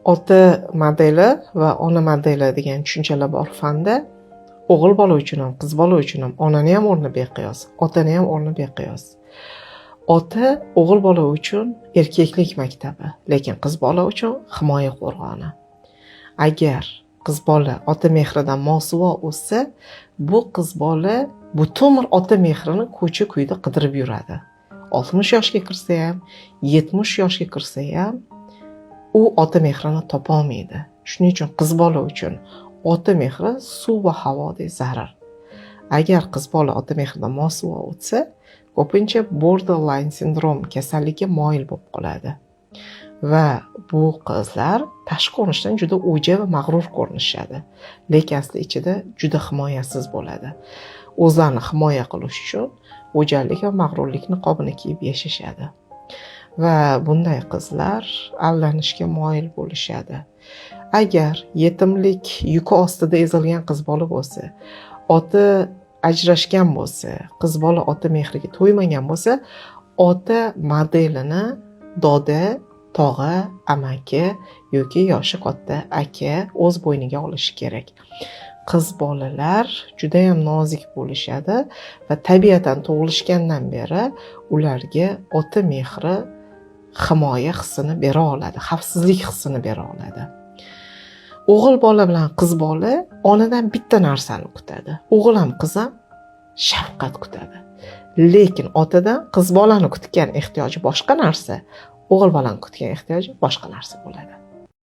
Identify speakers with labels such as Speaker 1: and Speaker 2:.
Speaker 1: ota modeli va ona modeli degan tushunchalar bor fanda. O'g'il bola uchun ham, qiz bola uchun ham onani ham o'rni beqiyos, otani ham o'rni beqiyos. Ota o'g'il bola uchun erkaklik maktabi, lekin qiz bola uchun himoya qo'rg'oni. Agar qiz bola ota mehridan mosuvo o'ssa, bu qiz bola butun umr ota mehrini ko'cha-kuyda qidirib yuradi. 60 yoshga kirsa ham, 70 yoshga kirsa ham u ota mehrini topolmaydi. Shuning uchun qiz bola uchun ota mehri suv va havodek zarar. Agar qiz bola ota mehridan mosuvo o'tsa, ko'pincha borderline sindrom kasalligiga moyil bo'lib qoladi. Va bu qizlar tashqi ko'rinishdan juda o'ja va mag'rur ko'rinishadi, lekin aslida ichida juda himoyasiz bo'ladi. O'zlarini himoya qilish uchun o'jalik va mag'rurlik niqobini kiyib yashashadi. Va bunday qizlar aldanishga moyil bo'lishadi. Agar yetimlik yuki ostida ezilgan qiz bola bo'lsa, ota ajrashgan bo'lsa, qiz bola ota mehriga to'ymagan bo'lsa, ota modelini doda, tog'a, amaki yoki yoshi katta aka o'z bo'yniga olishi kerak. Qiz bolalar juda ham nozik bo'lishadi va tabiatan tug'ilishgandan beri ularga ota mehri himoya hissini bera oladi, xavfsizlik hissini bera oladi. O'g'il bola bilan qiz bola onadan bitta narsani kutadi. O'g'il ham qiz ham shafqat kutadi. Lekin otadan qiz bolani kutgan ehtiyoji boshqa narsa, o'g'il bolani kutgan ehtiyoji boshqa narsa bo'ladi.